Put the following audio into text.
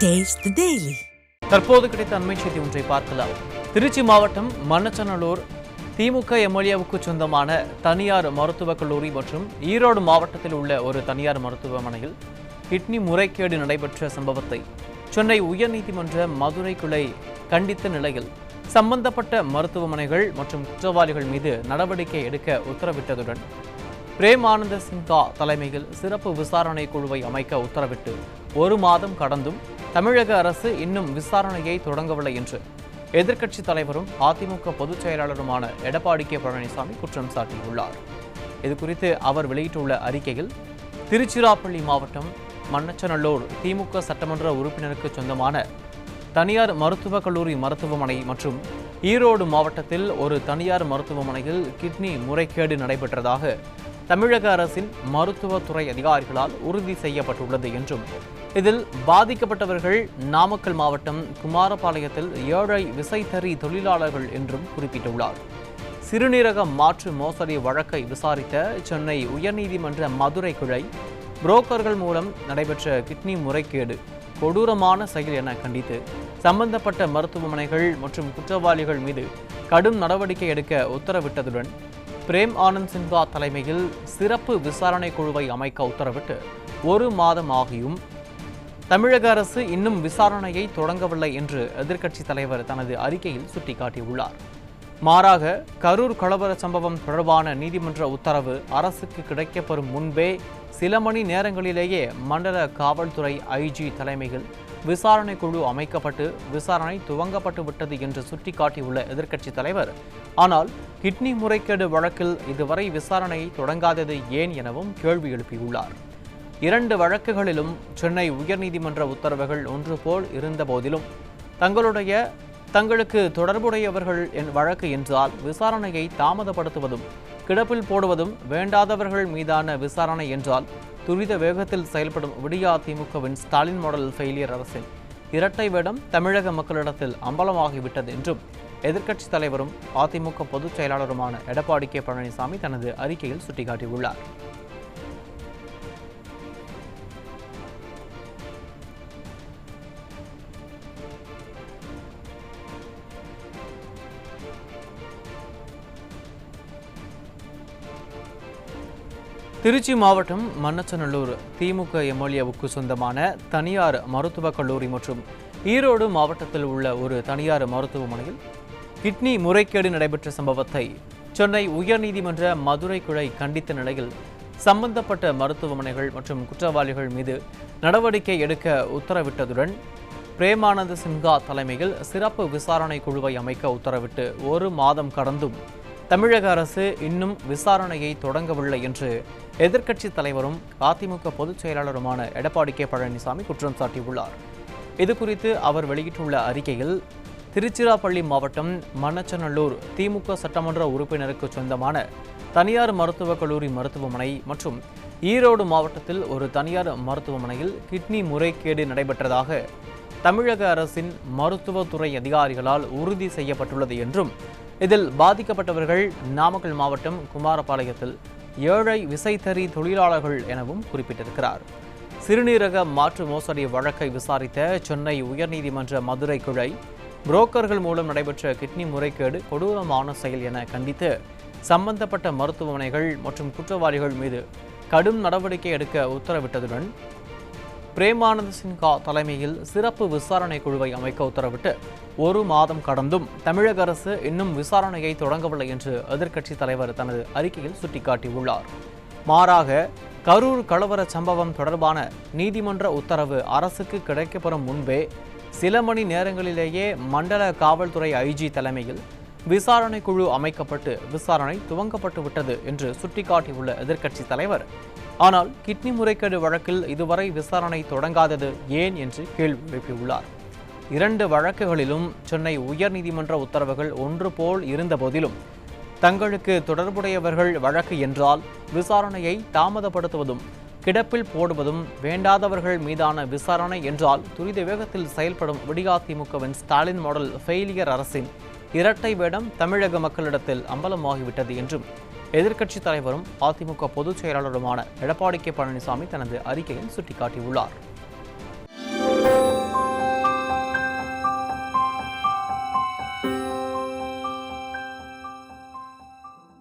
Taste the Daily. தற்போது கிடைத்த அண்மை செய்தி ஒன்றை பார்க்கலாம். திருச்சி மாவட்டம் மண்ணச்சநல்லூர் திமுக எம்எல்ஏவுக்கு சொந்தமான தனியார் மருத்துவக் கல்லூரி மற்றும் ஈரோடு மாவட்டத்தில் உள்ள ஒரு தனியார் மருத்துவமனையில் கிட்னி முறைகேடு நடைபெற்ற சம்பவத்தை சென்னை உயர்நீதிமன்ற மதுரை கிளை கண்டித்த நிலையில் சம்பந்தப்பட்ட மருத்துவமனைகள் மற்றும் குற்றவாளிகள் மீது நடவடிக்கை எடுக்க உத்தரவிட்டதுடன் பிரேம் ஆனந்த சின்ஹா தலைமையில் சிறப்பு விசாரணை குழுவை அமைக்க உத்தரவிட்டு ஒரு மாதம் கடந்தும் தமிழக அரசு இன்னும் விசாரணையை தொடங்கவில்லை என்று எதிர்க்கட்சித் தலைவரும் அதிமுக பொதுச் செயலாளருமான எடப்பாடி கே பழனிசாமி குற்றம் சாட்டியுள்ளார். இதுகுறித்து அவர் வெளியிட்டுள்ள அறிக்கையில், திருச்சிராப்பள்ளி மாவட்டம் மண்ணச்சநல்லூர் திமுக சட்டமன்ற உறுப்பினருக்கு சொந்தமான தனியார் மருத்துவக் கல்லூரி மருத்துவமனை மற்றும் ஈரோடு மாவட்டத்தில் ஒரு தனியார் மருத்துவமனையில் கிட்னி முறைகேடு நடைபெற்றதாக தமிழக அரசின் மருத்துவத்துறை அதிகாரிகளால் உறுதி செய்யப்பட்டுள்ளது என்றும், இதில் பாதிக்கப்பட்டவர்கள் நாமக்கல் மாவட்டம் குமாரபாளையத்தில் 7 விசைத்தறி தொழிலாளர்கள் என்றும் குறிப்பிட்டுள்ளார். சிறுநீரக மாற்று மோசடி வழக்கை விசாரித்த சென்னை உயர்நீதிமன்ற மதுரை கிளை, புரோக்கர்கள் மூலம் நடைபெற்ற கிட்னி முறைகேடு கொடூரமான செயல் என கண்டித்து சம்பந்தப்பட்ட மருத்துவமனைகள் மற்றும் குற்றவாளிகள் மீது கடும் நடவடிக்கை எடுக்க உத்தரவிட்டதுடன் பிரேம் ஆனந்த் சின்ஹா தலைமையில் சிறப்பு விசாரணை குழுவை அமைக்க உத்தரவிட்டு ஒரு மாதம் ஆகியும் தமிழக அரசு இன்னும் விசாரணையை தொடங்கவில்லை என்று எதிர்க்கட்சித் தலைவர் தனது அறிக்கையில் சுட்டிக்காட்டியுள்ளார். மாறாக, கரூர் கலவர சம்பவம் தொடர்பான நீதிமன்ற உத்தரவு அரசுக்கு கிடைக்கப்பெறும் முன்பே சில மணி நேரங்களிலேயே மண்டல காவல்துறை ஐஜி தலைமையில் விசாரணை குழு அமைக்கப்பட்டு விசாரணை துவங்கப்பட்டு விட்டது என்று சுட்டிக்காட்டியுள்ள எதிர்க்கட்சித் தலைவர், ஆனால் கிட்னி முறைகேடு வழக்கில் இதுவரை விசாரணையை தொடங்காதது ஏன் எனவும் கேள்வி எழுப்பியுள்ளார். 2 வழக்குகளிலும் சென்னை உயர்நீதிமன்ற உத்தரவுகள் ஒன்று போல் இருந்த போதிலும் தங்களுக்கு தொடர்புடையவர்கள் வழக்கு என்றால் விசாரணையை தாமதப்படுத்துவதும், கிடப்பில் போடுவதும், வேண்டாதவர்கள் மீதான விசாரணை என்றால் துரித வேகத்தில் செயல்படும் விடியா திமுகவின் ஸ்டாலின் மாடல் ஃபெயிலியர் அரசின் இரட்டை வேடம் தமிழக மக்களிடத்தில் அம்பலமாகிவிட்டது என்றும் எதிர்க்கட்சித் தலைவரும் அதிமுக பொதுச் செயலாளருமான எடப்பாடி கே பழனிசாமி தனது அறிக்கையில் சுட்டிக்காட்டியுள்ளார். திருச்சி மாவட்டம் மண்ணச்சநல்லூர் திமுக எம்எல்ஏவுக்கு சொந்தமான தனியார் மருத்துவக் கல்லூரி மற்றும் ஈரோடு மாவட்டத்தில் உள்ள ஒரு தனியார் மருத்துவமனையில் கிட்னி முறைகேடு நடைபெற்ற சம்பவத்தை சென்னை உயர்நீதிமன்ற மதுரை கிளை கண்டித்த நிலையில் சம்பந்தப்பட்ட மருத்துவமனைகள் மற்றும் குற்றவாளிகள் மீது நடவடிக்கை எடுக்க உத்தரவிட்டதுடன் பிரேமானந்த சின்ஹா தலைமையில் சிறப்பு விசாரணை குழுவை அமைக்க உத்தரவிட்டு ஒரு மாதம் கடந்தும் தமிழக அரசு இன்னும் விசாரணையை தொடங்கவில்லை என்று எதிர்க்கட்சித் தலைவரும் அதிமுக பொதுச் செயலாளருமான எடப்பாடி கே பழனிசாமி குற்றம் சாட்டியுள்ளார். இதுகுறித்து அவர் வெளியிட்டுள்ள அறிக்கையில், திருச்சிராப்பள்ளி மாவட்டம் மண்ணச்சநல்லூர் திமுக சட்டமன்ற உறுப்பினருக்கு சொந்தமான தனியார் மருத்துவக் கல்லூரி மருத்துவமனை மற்றும் ஈரோடு மாவட்டத்தில் ஒரு தனியார் மருத்துவமனையில் கிட்னி முறைகேடு நடைபெற்றதாக தமிழக அரசின் மருத்துவத்துறை அதிகாரிகளால் உறுதி செய்யப்பட்டுள்ளது என்றும், இதில் பாதிக்கப்பட்டவர்கள் நாமக்கல் மாவட்டம் குமாரபாளையத்தில் 7 விசைத்தறி தொழிலாளர்கள் எனவும் குறிப்பிட்டிருக்கிறார். சிறுநீரக மாற்று மோசடி வழக்கை விசாரித்த சென்னை உயர்நீதிமன்ற மதுரை கிளை, புரோக்கர்கள் மூலம் நடைபெற்ற கிட்னி முறைகேடு கொடூரமான செயல் என கண்டித்து சம்பந்தப்பட்ட மருத்துவமனைகள் மற்றும் குற்றவாளிகள் மீது கடும் நடவடிக்கை எடுக்க உத்தரவிட்டதுடன் பிரேமானந்த் சின்ஹா தலைமையில் சிறப்பு விசாரணை குழுவை அமைக்க உத்தரவிட்டு ஒரு மாதம் கடந்தும் தமிழக அரசு இன்னும் விசாரணையை தொடங்கவில்லை என்று எதிர்க்கட்சித் தலைவர் தனது அறிக்கையில் சுட்டிக்காட்டியுள்ளார். மாறாக, கரூர் கலவர சம்பவம் தொடர்பான நீதிமன்ற உத்தரவு அரசுக்கு கிடைக்கப்பெறும் முன்பே சில மணி நேரங்களிலேயே மண்டல காவல்துறை ஐஜி தலைமையில் விசாரணை குழு அமைக்கப்பட்டு விசாரணை துவங்கப்பட்டு விட்டது என்று சுட்டிக்காட்டியுள்ள எதிர்க்கட்சித் தலைவர், ஆனால் கிட்னி முறைகேடு வழக்கில் இதுவரை விசாரணை தொடங்காதது ஏன் என்று கேள்வி எழுப்பியுள்ளார். 2 வழக்குகளிலும் சென்னை உயர்நீதிமன்ற உத்தரவுகள் ஒன்று போல் இருந்த போதிலும் தங்களுக்கு தொடர்புடையவர்கள் வழக்கு என்றால் விசாரணையை தாமதப்படுத்துவதும், கிடப்பில் போடுவதும், வேண்டாதவர்கள் மீதான விசாரணை என்றால் துரித வேகத்தில் செயல்படும் விடியா திமுகவின் ஸ்டாலின் மாடல் ஃபெயிலியர் அரசின் இரட்டை வேடம் தமிழக மக்களிடத்தில் அம்பலமாகிவிட்டது என்றும் எதிர்க்கட்சித் தலைவரும் அதிமுக பொதுச் செயலாளருமான எடப்பாடி கே பழனிசாமி தனது அறிக்கையில் சுட்டிக்காட்டியுள்ளார்.